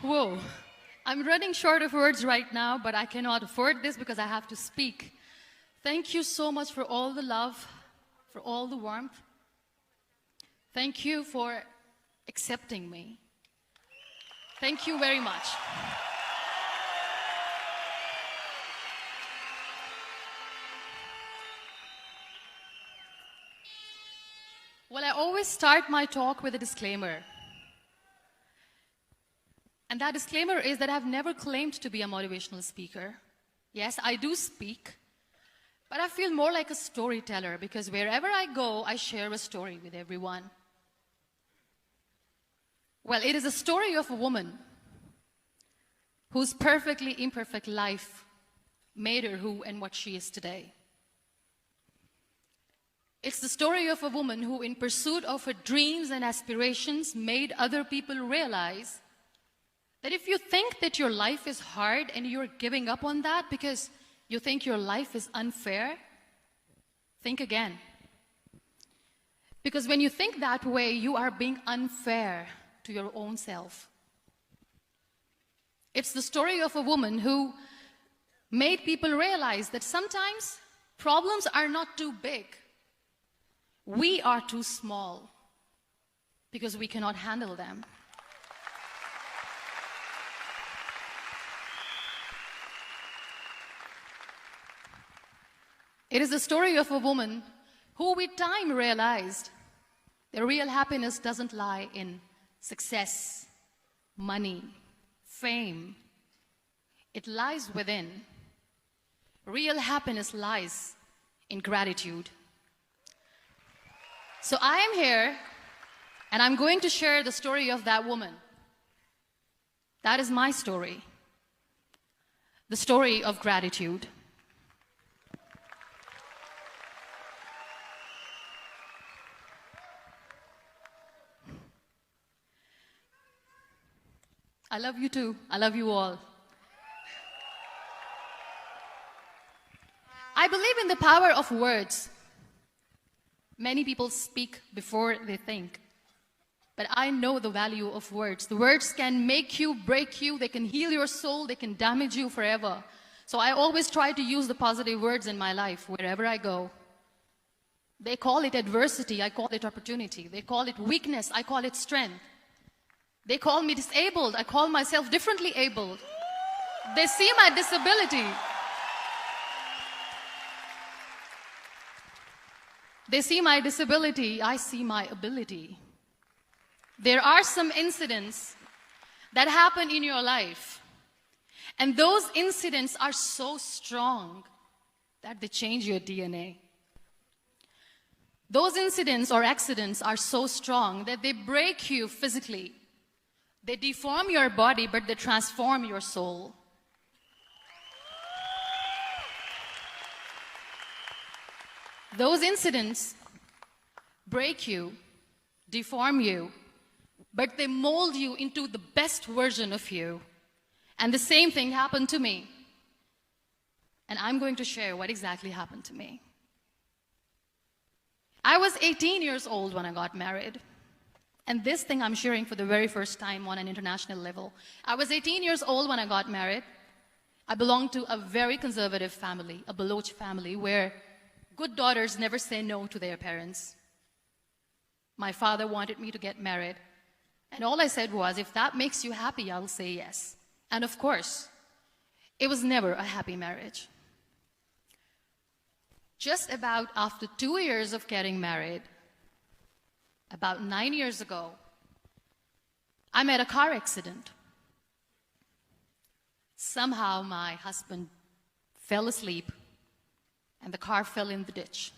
Whoa. I'm running short of words right now, but I cannot afford this because I have to speak. Thank you so much for all the love, for all the warmth. Thank you for accepting me. Thank you very much. Well, I always start my talk with a disclaimer. And that disclaimer is that I've never claimed to be a motivational speaker. Yes, I do speak, but I feel more like a storyteller because wherever I go, I share a story with everyone. Well, it is a story of a woman whose perfectly imperfect life made her who and what she is today. It's the story of a woman who, in pursuit of her dreams and aspirations, made other people realize that if you think that your life is hard and you're giving up on that because you think your life is unfair, think again. Because when you think that way, you are being unfair to your own self. It's the story of a woman who made people realize that sometimes problems are not too big. We are too small because we cannot handle them. It is the story of a woman who with time realized that real happiness doesn't lie in success, money, fame. It lies within. Real happiness lies in gratitude. So I am here and I'm going to share the story of that woman. That is my story. The story of gratitude. I love you too. I love you all. I believe in the power of words. Many people speak before they think. But I know the value of words. The words can make you, break you, they can heal your soul, they can damage you forever. So I always try to use the positive words in my life wherever I go. They call it adversity, I call it opportunity. They call it weakness, I call it strength. They call me disabled, I call myself differently abled. They see my disability. They see my disability, I see my ability. There are some incidents that happen in your life, and those incidents are so strong that they change your DNA. Those incidents or accidents are so strong that they break you physically. They deform your body, but they transform your soul. Those incidents break you, deform you, but they mold you into the best version of you. And the same thing happened to me. And I'm going to share what exactly happened to me. I was 18 years old when I got married. And this thing I'm sharing for the very first time on an international level. I was 18 years old when I got married. I belonged to a very conservative family, a Baloch family, where good daughters never say no to their parents. My father wanted me to get married. And all I said was, if that makes you happy, I'll say yes. And of course, it was never a happy marriage. Just about after 2 years of getting married, about 9 years ago, I met a car accident. Somehow my husband fell asleep and the car fell in the ditch.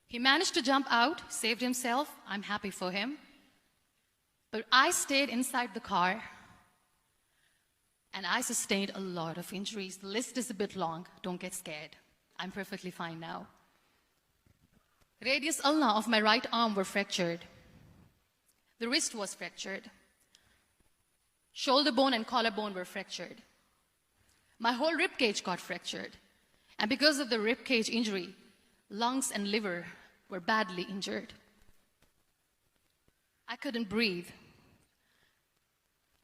He managed to jump out, saved himself. I'm happy for him. But I stayed inside the car and I sustained a lot of injuries. The list is a bit long. Don't get scared. I'm perfectly fine now. Radius ulna of my right arm were fractured. The wrist was fractured. Shoulder bone and collarbone were fractured. My whole rib cage got fractured. And because of the rib cage injury, lungs and liver were badly injured. I couldn't breathe.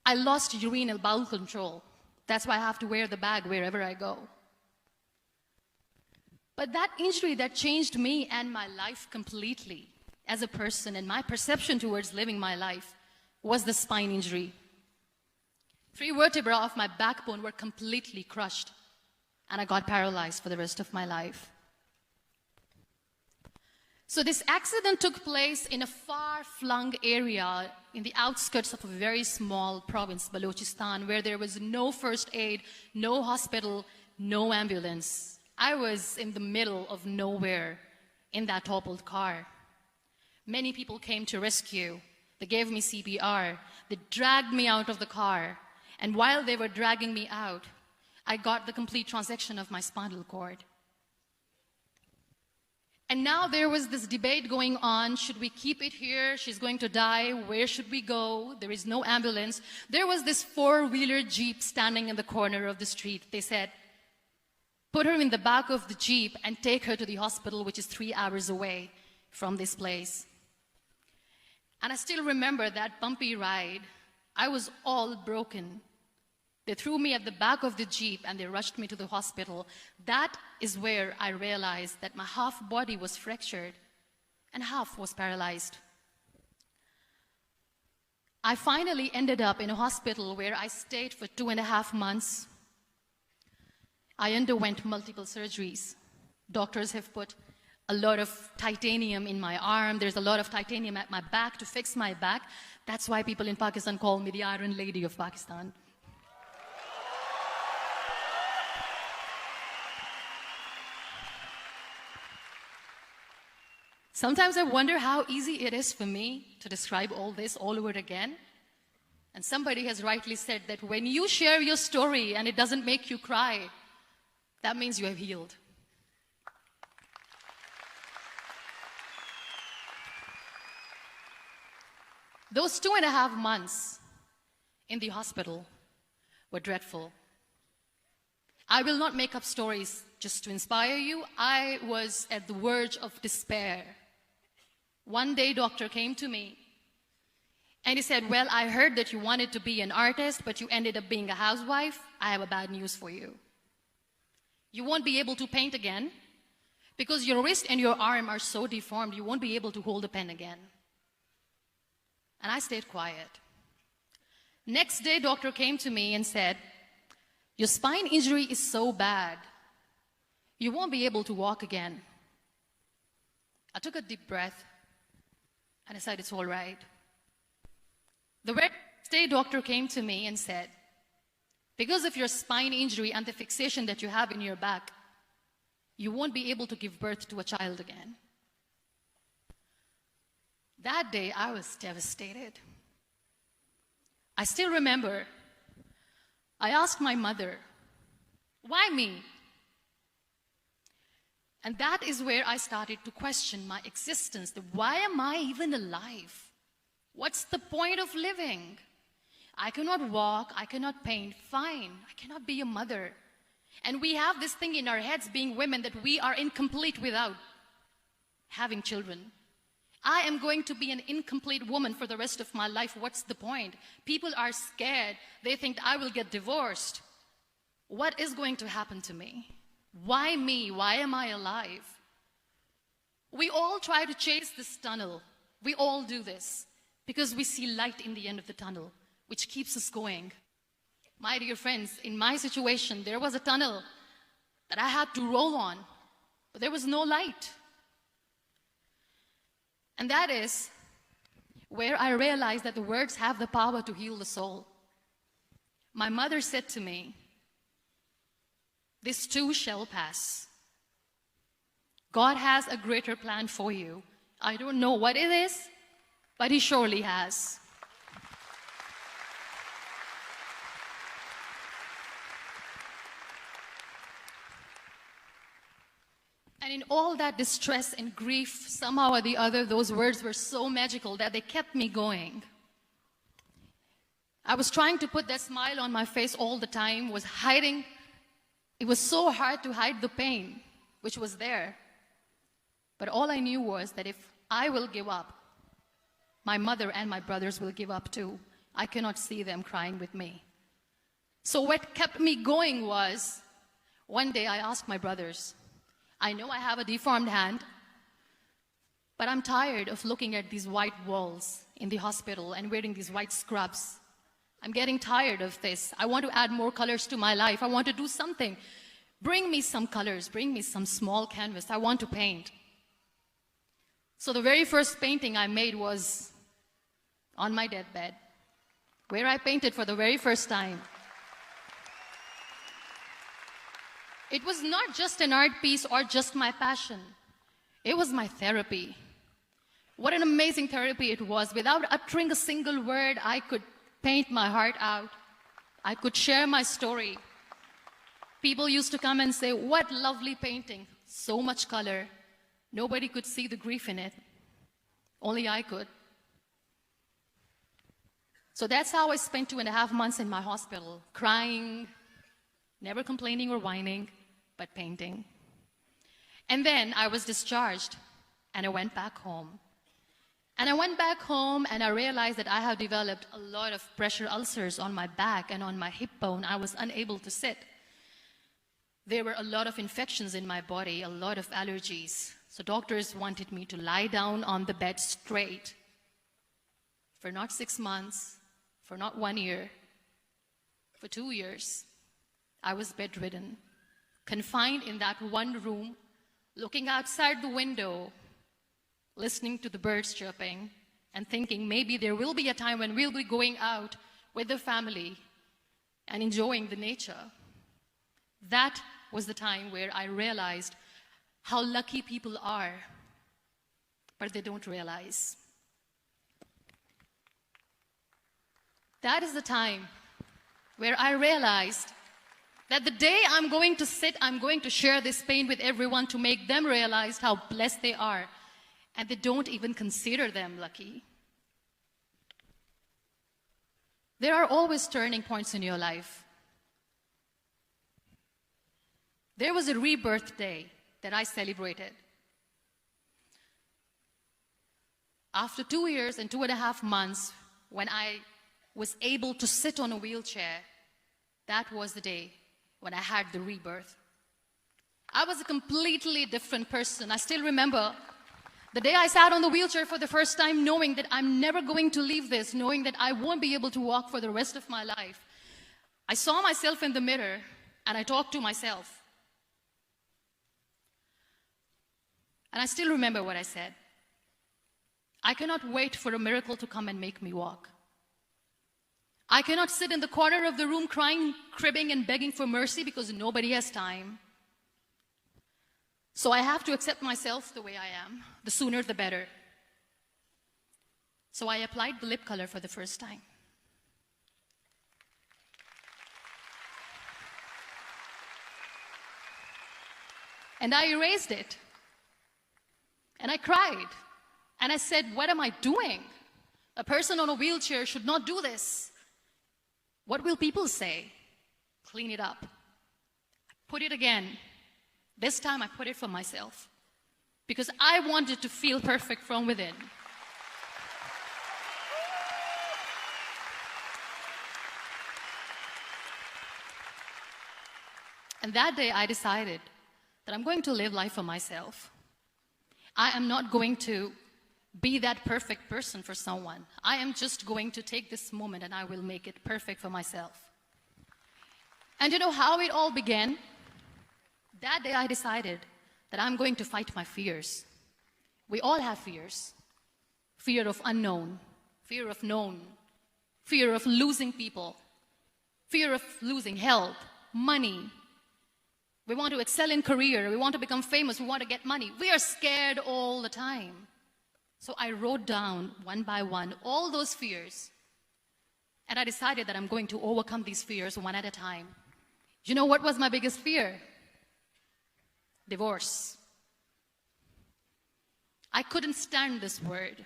I lost urinary bowel control. That's why I have to wear the bag wherever I go. But that injury that changed me and my life completely as a person and my perception towards living my life was the spine injury. 3 vertebrae of my backbone were completely crushed, and I got paralyzed for the rest of my life. So this accident took place in a far-flung area in the outskirts of a very small province, Balochistan, where there was no first aid, no hospital, no ambulance. I was in the middle of nowhere in that toppled car. Many people came to rescue. They gave me CPR. They dragged me out of the car. And while they were dragging me out, I got the complete transection of my spinal cord. And now there was this debate going on. Should we keep it here? She's going to die. Where should we go? There is no ambulance. There was this 4-wheeler Jeep standing in the corner of the street. They said, put her in the back of the Jeep and take her to the hospital, which is 3 hours away from this place. And I still remember that bumpy ride. I was all broken. They threw me at the back of the Jeep and they rushed me to the hospital. That is where I realized that my half body was fractured and half was paralyzed. I finally ended up in a hospital where I stayed for 2.5 months. I underwent multiple surgeries. Doctors have put a lot of titanium in my arm. There's a lot of titanium at my back to fix my back. That's why people in Pakistan call me the Iron Lady of Pakistan. Sometimes I wonder how easy it is for me to describe all this all over again. And somebody has rightly said that when you share your story and it doesn't make you cry, that means you have healed. Those 2.5 months in the hospital were dreadful. I will not make up stories just to inspire you. I was at the verge of despair. One day, doctor came to me and he said, well, I heard that you wanted to be an artist, but you ended up being a housewife. I have a bad news for you. You won't be able to paint again because your wrist and your arm are so deformed, you won't be able to hold a pen again. And I stayed quiet. Next day, doctor came to me and said, your spine injury is so bad, you won't be able to walk again. I took a deep breath and I said, it's all right. The next day, doctor came to me and said, because of your spine injury and the fixation that you have in your back, you won't be able to give birth to a child again. That day, I was devastated. I still remember, I asked my mother, why me? And that is where I started to question my existence. Why am I even alive? What's the point of living? I cannot walk, I cannot paint, fine. I cannot be a mother. And we have this thing in our heads, being women, that we are incomplete without having children. I am going to be an incomplete woman for the rest of my life. What's the point? People are scared. They think I will get divorced. What is going to happen to me? Why me? Why am I alive? We all try to chase this tunnel. We all do this because we see light in the end of the tunnel, which keeps us going. My dear friends, in my situation, there was a tunnel that I had to roll on, but there was no light. And that is where I realized that the words have the power to heal the soul. My mother said to me, this too shall pass. God has a greater plan for you. I don't know what it is, but He surely has. And in all that distress and grief, somehow or the other, those words were so magical that they kept me going. I was trying to put that smile on my face all the time, was hiding. It was so hard to hide the pain, which was there. But all I knew was that if I will give up, my mother and my brothers will give up too. I cannot see them crying with me. So what kept me going was, one day I asked my brothers, I know I have a deformed hand, but I'm tired of looking at these white walls in the hospital and wearing these white scrubs. I'm getting tired of this. I want to add more colors to my life. I want to do something. Bring me some colors. Bring me some small canvas. I want to paint. So the very first painting I made was on my deathbed, where I painted for the very first time. It was not just an art piece or just my passion. It was my therapy. What an amazing therapy it was. Without uttering a single word, I could paint my heart out. I could share my story. People used to come and say, what lovely painting, so much color. Nobody could see the grief in it. Only I could. So that's how I spent 2.5 months in my hospital, crying, never complaining or whining, but painting. And then I was discharged, and I went back home. And I went back home, and I realized that I have developed a lot of pressure ulcers on my back and on my hip bone. I was unable to sit. There were a lot of infections in my body, a lot of allergies. So doctors wanted me to lie down on the bed straight for not 6 months, for not 1 year, for 2 years. I was bedridden, confined in that one room, looking outside the window, listening to the birds chirping, and thinking maybe there will be a time when we'll be going out with the family and enjoying the nature. That was the time where I realized how lucky people are, but they don't realize. That is the time where I realized that the day I'm going to sit, I'm going to share this pain with everyone to make them realize how blessed they are, and they don't even consider them lucky. There are always turning points in your life. There was a rebirth day that I celebrated. After 2 years and 2.5 months, when I was able to sit on a wheelchair, that was the day when I had the rebirth. I was a completely different person. I still remember the day I sat on the wheelchair for the first time, knowing that I'm never going to leave this, knowing that I won't be able to walk for the rest of my life. I saw myself in the mirror and I talked to myself. And I still remember what I said. I cannot wait for a miracle to come and make me walk. I cannot sit in the corner of the room crying, cribbing, and begging for mercy because nobody has time. So I have to accept myself the way I am. The sooner, the better. So I applied the lip color for the first time. And I erased it. And I cried. And I said, what am I doing? A person on a wheelchair should not do this. What will people say? Clean it up. Put it again. This time I put it for myself. Because I wanted to feel perfect from within. And that day I decided that I'm going to live life for myself. I am not going to be that perfect person for someone. I am just going to take this moment and I will make it perfect for myself. And you know how it all began? That day I decided that I'm going to fight my fears. We all have fears. Fear of unknown, fear of known, fear of losing people, fear of losing health, money. We want to excel in career, we want to become famous, we want to get money. We are scared all the time. So I wrote down one by one all those fears. And I decided that I'm going to overcome these fears one at a time. You know what was my biggest fear? Divorce. I couldn't stand this word.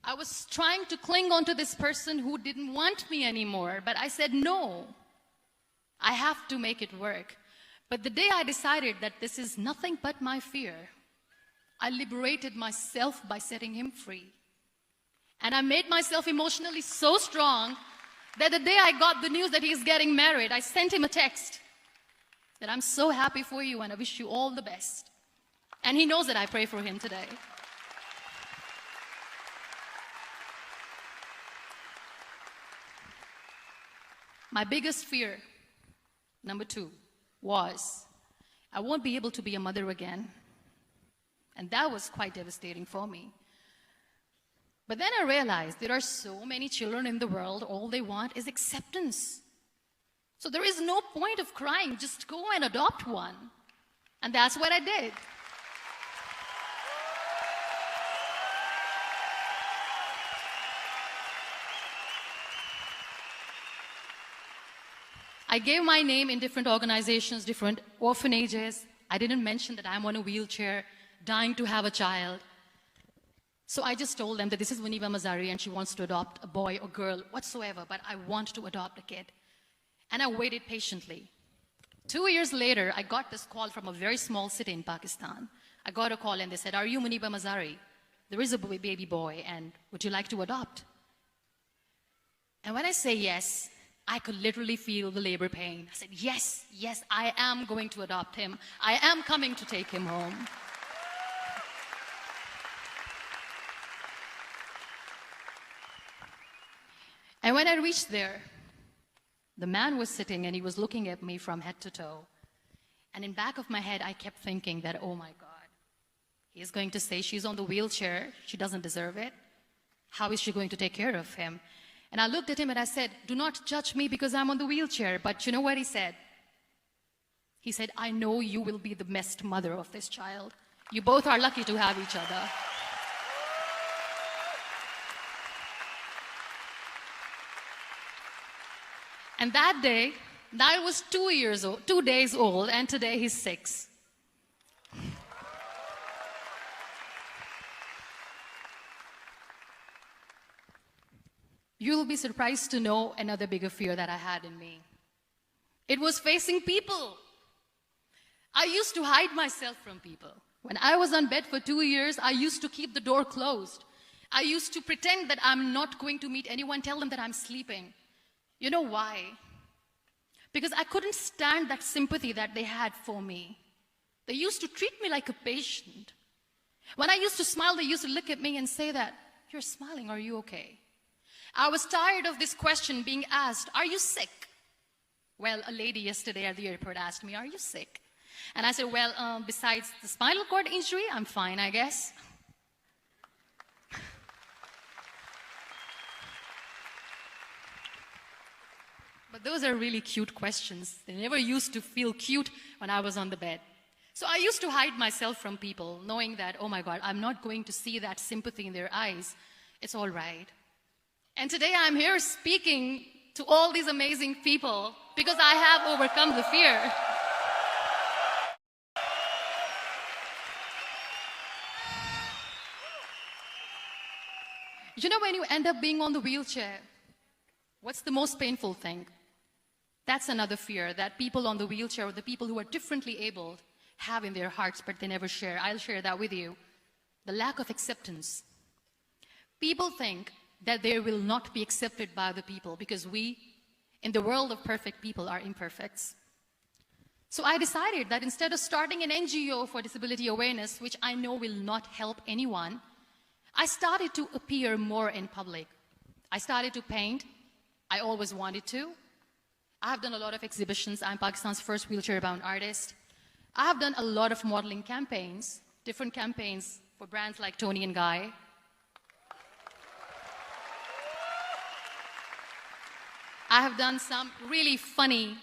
I was trying to cling on to this person who didn't want me anymore, but I said no. I have to make it work. But the day I decided that this is nothing but my fear, I liberated myself by setting him free. And I made myself emotionally so strong that the day I got the news that he's getting married, I sent him a text that I'm so happy for you and I wish you all the best. And he knows that I pray for him today. My biggest fear, number 2, was I won't be able to be a mother again. And that was quite devastating for me. But then I realized there are so many children in the world, all they want is acceptance. So there is no point of crying, just go and adopt one. And that's what I did. I gave my name in different organizations, different orphanages. I didn't mention that I'm on a wheelchair, dying to have a child. So I just told them that this is Muniba Mazari and she wants to adopt a boy or girl, whatsoever, but I want to adopt a kid. And I waited patiently. 2 years later, I got this call from a very small city in Pakistan. I got a call and they said, "Are you Muniba Mazari? There is a baby boy and would you like to adopt?" And when I say yes, I could literally feel the labor pain. I said, yes, yes, I am going to adopt him. I am coming to take him home. And when I reached there, the man was sitting and he was looking at me from head to toe. And in back of my head, I kept thinking that, oh my God, he's going to say she's on the wheelchair. She doesn't deserve it. How is she going to take care of him? And I looked at him and I said, do not judge me because I'm on the wheelchair. But you know what he said? He said, I know you will be the best mother of this child. You both are lucky to have each other. And that day, Niall was 2 days old, and today he's 6. You'll be surprised to know another bigger fear that I had in me. It was facing people. I used to hide myself from people. When I was on bed for 2 years, I used to keep the door closed. I used to pretend that I'm not going to meet anyone, tell them that I'm sleeping. You know why? Because I couldn't stand that sympathy that they had for me. They used to treat me like a patient. When I used to smile, they used to look at me and say that, "You're smiling, are you okay?" I was tired of this question being asked, "Are you sick?" Well, a lady yesterday at the airport asked me, "Are you sick?" And I said, well, besides the spinal cord injury, I'm fine, I guess. But those are really cute questions. They never used to feel cute when I was on the bed. So I used to hide myself from people, knowing that, oh my God, I'm not going to see that sympathy in their eyes. It's all right. And today I'm here speaking to all these amazing people because I have overcome the fear. You know, when you end up being on the wheelchair, what's the most painful thing? That's another fear that people on the wheelchair or the people who are differently abled have in their hearts, but they never share. I'll share that with you. The lack of acceptance. People think that they will not be accepted by the people because we, in the world of perfect people, are imperfects. So I decided that instead of starting an NGO for disability awareness, which I know will not help anyone, I started to appear more in public. I started to paint. I always wanted to. I have done a lot of exhibitions. I'm Pakistan's first wheelchair-bound artist. I have done a lot of modeling campaigns, different campaigns for brands like Tony and Guy. I have done some really funny,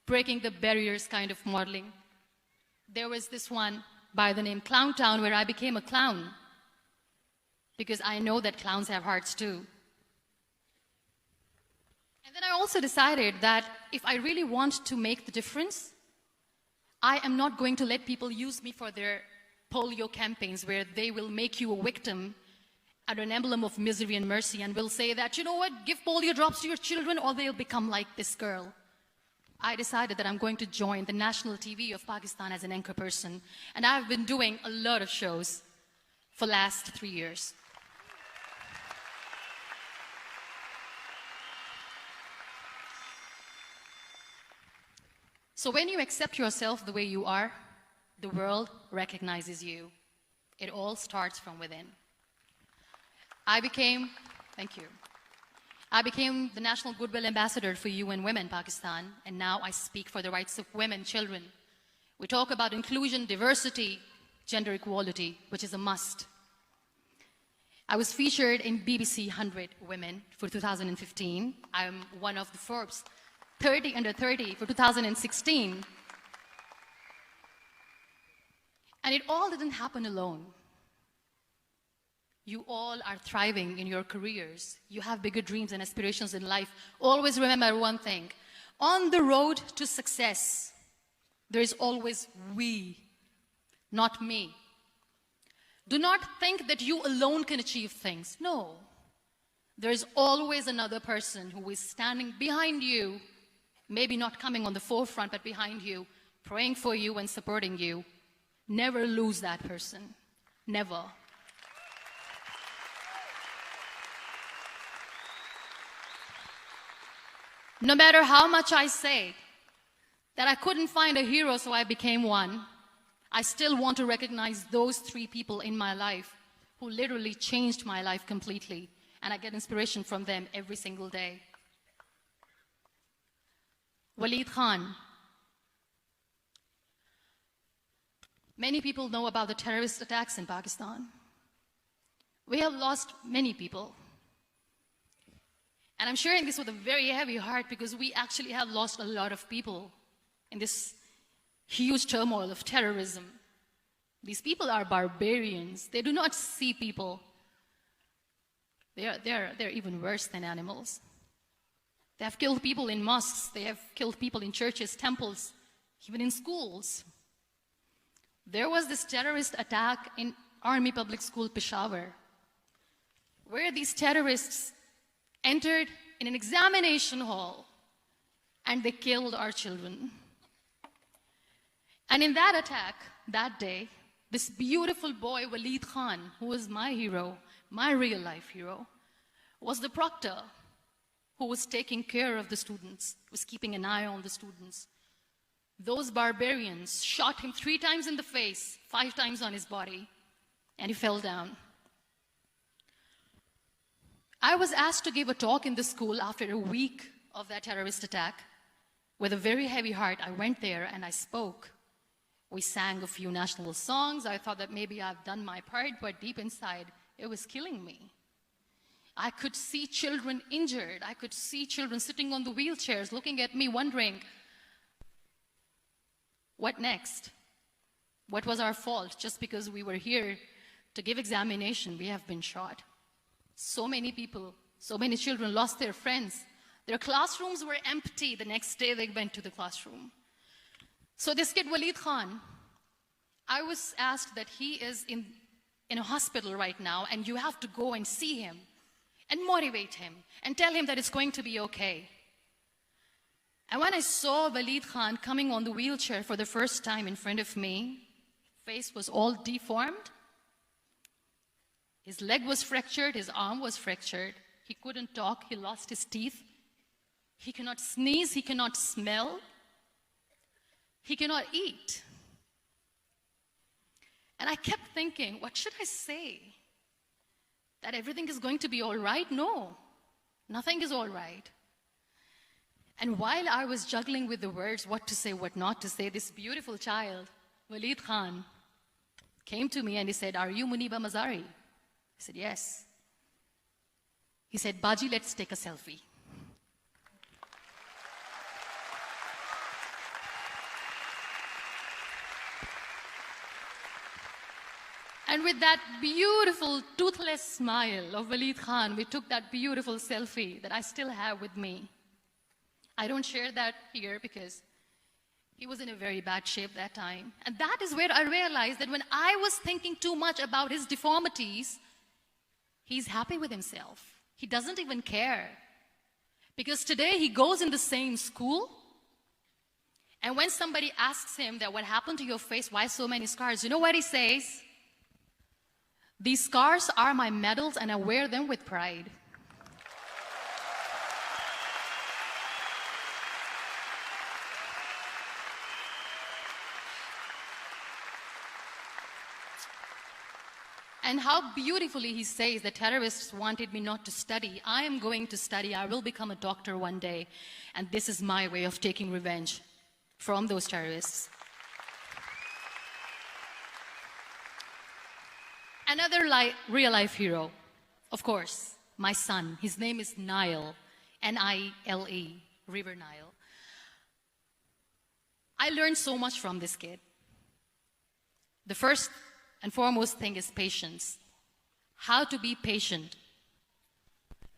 breaking the barriers kind of modeling. There was this one by the name Clown Town where I became a clown because I know that clowns have hearts too. And then I also decided that if I really want to make the difference, I am not going to let people use me for their polio campaigns where they will make you a victim and an emblem of misery and mercy and will say that, you know what, give polio drops to your children or they'll become like this girl. I decided that I'm going to join the national TV of Pakistan as an anchor person. And I've been doing a lot of shows for the last 3 years. So when you accept yourself the way you are, the world recognizes you. It all starts from within. Thank you. I became the National Goodwill Ambassador for UN Women Pakistan, and now I speak for the rights of women, children. We talk about inclusion, diversity, gender equality, which is a must. I was featured in BBC 100 Women for 2015. I'm one of the Forbes 30 under 30 for 2016. And it all didn't happen alone. You all are thriving in your careers. You have bigger dreams and aspirations in life. Always remember one thing. On the road to success, there is always we, not me. Do not think that you alone can achieve things. No. There is always another person who is standing behind you, maybe not coming on the forefront, but behind you, praying for you and supporting you. Never lose that person. Never. No matter how much I say that I couldn't find a hero, so I became one, I still want to recognize those 3 people in my life who literally changed my life completely, and I get inspiration from them every single day. Waleed Khan. Many people know about the terrorist attacks in Pakistan. We have lost many people. And I'm sharing this with a very heavy heart because we actually have lost a lot of people in this huge turmoil of terrorism. These people are barbarians. They do not see people. They're even worse than animals. They have killed people in mosques. They have killed people in churches, temples, even in schools. There was this terrorist attack in Army Public School, Peshawar, where these terrorists entered in an examination hall and they killed our children. And in that attack, that day, this beautiful boy, Waleed Khan, who was my hero, my real life hero, was the proctor who was taking care of the students, was keeping an eye on the students. Those barbarians shot him 3 times in the face, 5 times on his body, and he fell down. I was asked to give a talk in the school after a week of that terrorist attack. With a very heavy heart, I went there and I spoke. We sang a few national songs. I thought that maybe I've done my part, but deep inside, it was killing me. I could see children injured. I could see children sitting on the wheelchairs, looking at me, wondering, what next? What was our fault? Just because we were here to give examination, we have been shot. So many people, so many children lost their friends. Their classrooms were empty. The next day they went to the classroom. So this kid, Waleed Khan, I was asked that he is in a hospital right now, and you have to go and see him and motivate him and tell him that it's going to be okay. And when I saw Waleed Khan coming on the wheelchair for the first time in front of me, face was all deformed. His leg was fractured, his arm was fractured. He couldn't talk, he lost his teeth. He cannot sneeze, he cannot smell. He cannot eat. And I kept thinking, what should I say? That everything is going to be all right? No, nothing is all right. And while I was juggling with the words, what to say, what not to say, this beautiful child, Waleed Khan, came to me and he said, "Are you Muniba Mazari?" I said, "Yes." He said, "Baji, let's take a selfie." And with that beautiful, toothless smile of Waleed Khan, we took that beautiful selfie that I still have with me. I don't share that here because he was in a very bad shape that time. And that is where I realized that when I was thinking too much about his deformities, he's happy with himself. He doesn't even care. Because today he goes in the same school, and when somebody asks him that what happened to your face, why so many scars, you know what he says? "These scars are my medals and I wear them with pride." And how beautifully he says, the terrorists wanted me not to study. I am going to study. I will become a doctor one day. And this is my way of taking revenge from those terrorists. Another real-life hero, of course, my son. His name is Nile, N-I-L-E, River Nile. I learned so much from this kid. The first and foremost thing is patience. How to be patient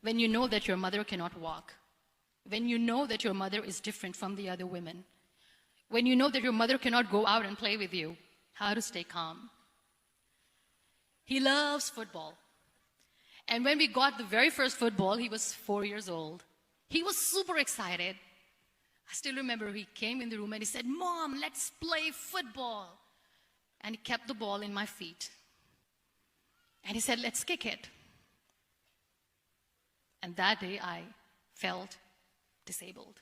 when you know that your mother cannot walk, when you know that your mother is different from the other women, when you know that your mother cannot go out and play with you, how to stay calm. He loves football. And when we got the very first football, he was 4 years old. He was super excited. I still remember he came in the room and he said, "Mom, let's play football." And he kept the ball in my feet. And he said, "Let's kick it." And that day I felt disabled.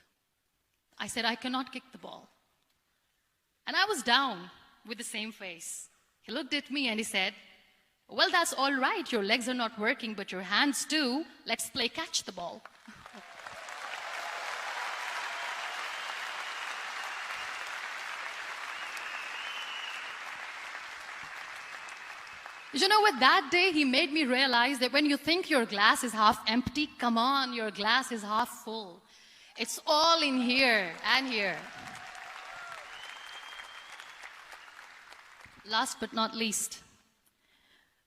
I said, "I cannot kick the ball." And I was down with the same face. He looked at me and he said, "Well, that's all right. Your legs are not working, but your hands do. Let's play catch the ball." You know what? That day he made me realize that when you think your glass is half empty, come on, your glass is half full. It's all in here and here. Last but not least,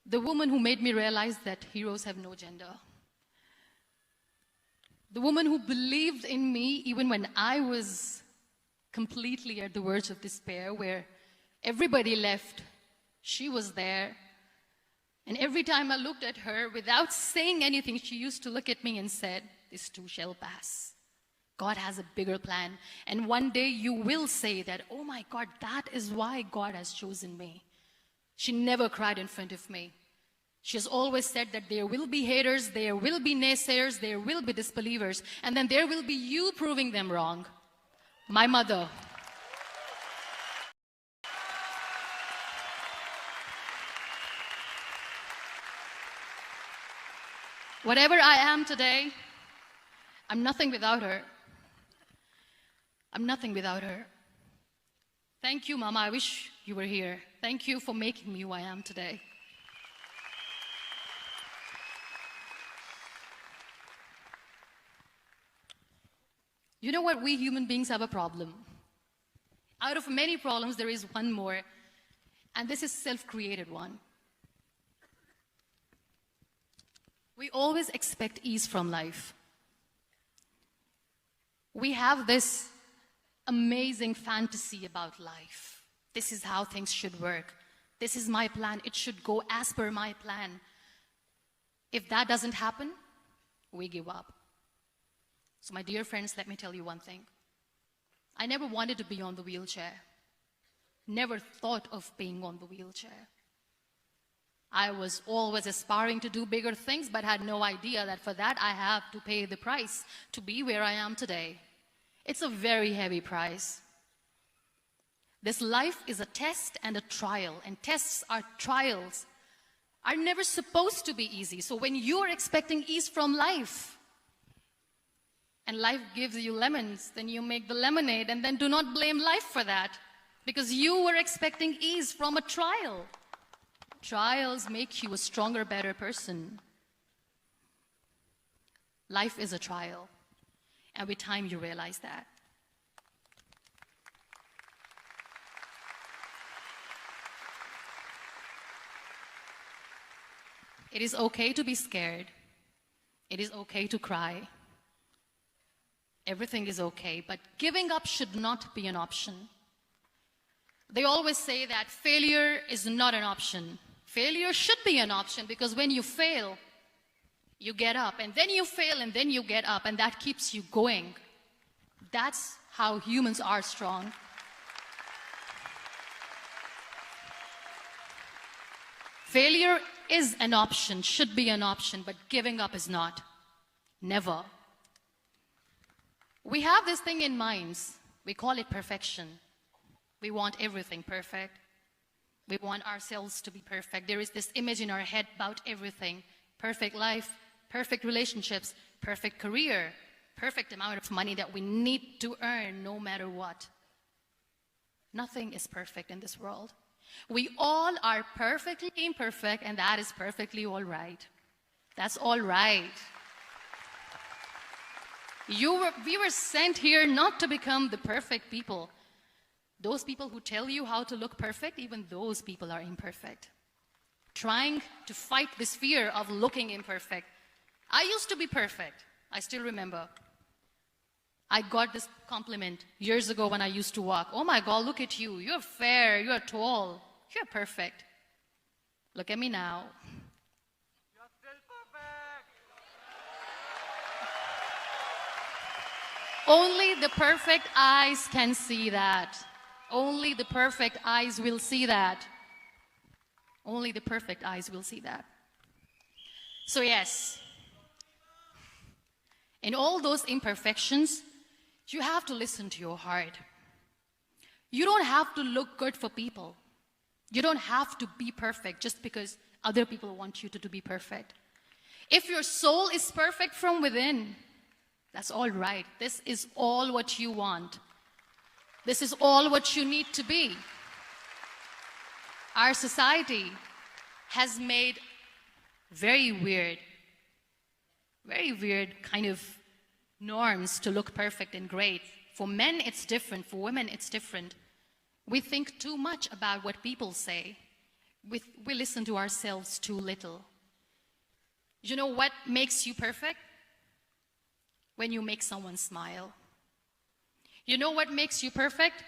the woman who made me realize that heroes have no gender. The woman who believed in me even when I was completely at the verge of despair, where everybody left, she was there. And every time I looked at her, without saying anything, she used to look at me and said, "This too shall pass. God has a bigger plan. And one day you will say that, oh my God, that is why God has chosen me." She never cried in front of me. She has always said that there will be haters, there will be naysayers, there will be disbelievers, and then there will be you proving them wrong. My mother. Whatever I am today, I'm nothing without her. I'm nothing without her. Thank you, Mama. I wish you were here. Thank you for making me who I am today. You know what? We human beings have a problem. Out of many problems, there is one more, and this is self-created one. We always expect ease from life. We have this amazing fantasy about life. This is how things should work. This is my plan. It should go as per my plan. If that doesn't happen, we give up. So my dear friends, let me tell you one thing. I never wanted to be on the wheelchair. Never thought of being on the wheelchair. I was always aspiring to do bigger things, but had no idea that for that I have to pay the price to be where I am today. It's a very heavy price. This life is a test and a trial, and tests are trials are never supposed to be easy. So when you're expecting ease from life, and life gives you lemons, then you make the lemonade, and then do not blame life for that, because you were expecting ease from a trial. Trials make you a stronger, better person. Life is a trial, and with time you realize that. It is okay to be scared. It is okay to cry. Everything is okay, but giving up should not be an option. They always say that failure is not an option. Failure should be an option, because when you fail, you get up, and then you fail, and then you get up, and that keeps you going. That's how humans are strong. Failure is an option, should be an option, but giving up is not. Never. We have this thing in minds. We call it perfection. We want everything perfect. We want ourselves to be perfect. There is this image in our head about everything. Perfect life, perfect relationships, perfect career, perfect amount of money that we need to earn no matter what. Nothing is perfect in this world. We all are perfectly imperfect, and that is perfectly all right. That's all right. We were sent here not to become the perfect people. Those people who tell you how to look perfect, even those people are imperfect. Trying to fight this fear of looking imperfect. I used to be perfect. I still remember. I got this compliment years ago when I used to walk. Oh my God, look at you. You're fair, you're tall, you're perfect. Look at me now. You're still perfect. Only the perfect eyes can see that. Only the perfect eyes will see that. Only the perfect eyes will see that. So yes, in all those imperfections, you have to listen to your heart. You don't have to look good for people. You don't have to be perfect just because other people want you to be perfect. If your soul is perfect from within, that's all right. This is all what you want. This is all what you need to be. Our society has made very weird kind of norms to look perfect and great. For men, it's different. For women, it's different. We think too much about what people say. We listen to ourselves too little. You know what makes you perfect? When you make someone smile. You know what makes you perfect?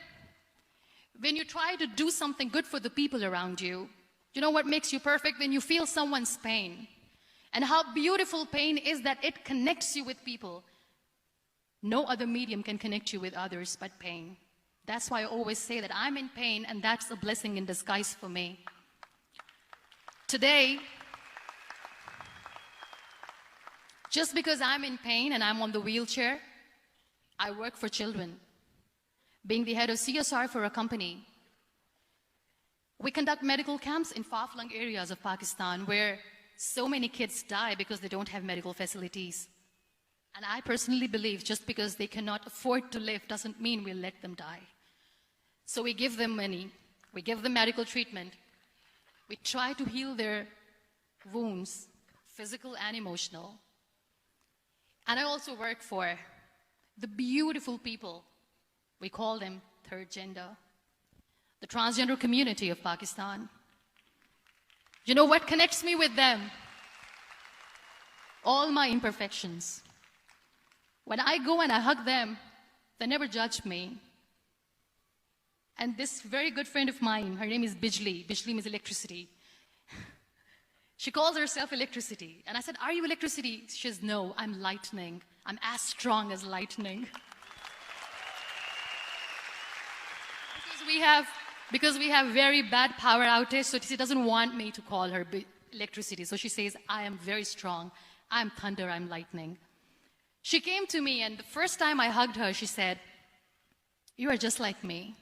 When you try to do something good for the people around you. You know what makes you perfect? When you feel someone's pain. And how beautiful pain is that it connects you with people. No other medium can connect you with others but pain. That's why I always say that I'm in pain, and that's a blessing in disguise for me. Today, just because I'm in pain and I'm on the wheelchair, I work for children. Being the head of CSR for a company, we conduct medical camps in far-flung areas of Pakistan where so many kids die because they don't have medical facilities. And I personally believe just because they cannot afford to live doesn't mean we'll let them die. So we give them money, we give them medical treatment, we try to heal their wounds, physical and emotional. And I also work for the beautiful people, we call them third gender, the transgender community of Pakistan. You know what connects me with them? All my imperfections. When I go and I hug them, they never judge me. And this very good friend of mine, her name is Bijli. Bijli means electricity. She calls herself electricity. And I said, are you electricity? She says, no, I'm lightning. I'm as strong as lightning. Because we have very bad power outage, so she doesn't want me to call her electricity. So she says, I am very strong. I'm thunder, I'm lightning. She came to me, and the first time I hugged her, she said, you are just like me.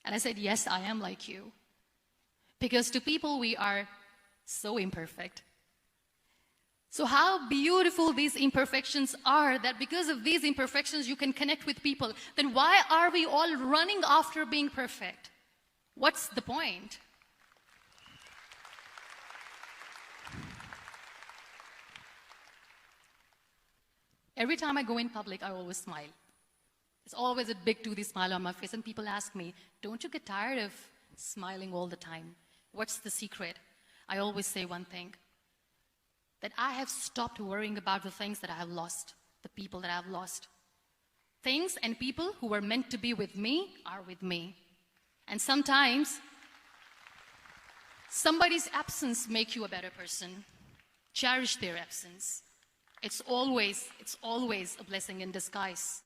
And I said, yes, I am like you. Because to people, we are so imperfect. So how beautiful these imperfections are, that because of these imperfections, you can connect with people. Then why are we all running after being perfect? What's the point? Every time I go in public, I always smile. There's always a big toothy smile on my face, and people ask me, don't you get tired of smiling all the time? What's the secret? I always say one thing, that I have stopped worrying about the things that I have lost, the people that I have lost. Things and people who were meant to be with me are with me. And sometimes, somebody's absence makes you a better person. Cherish their absence. It's always a blessing in disguise.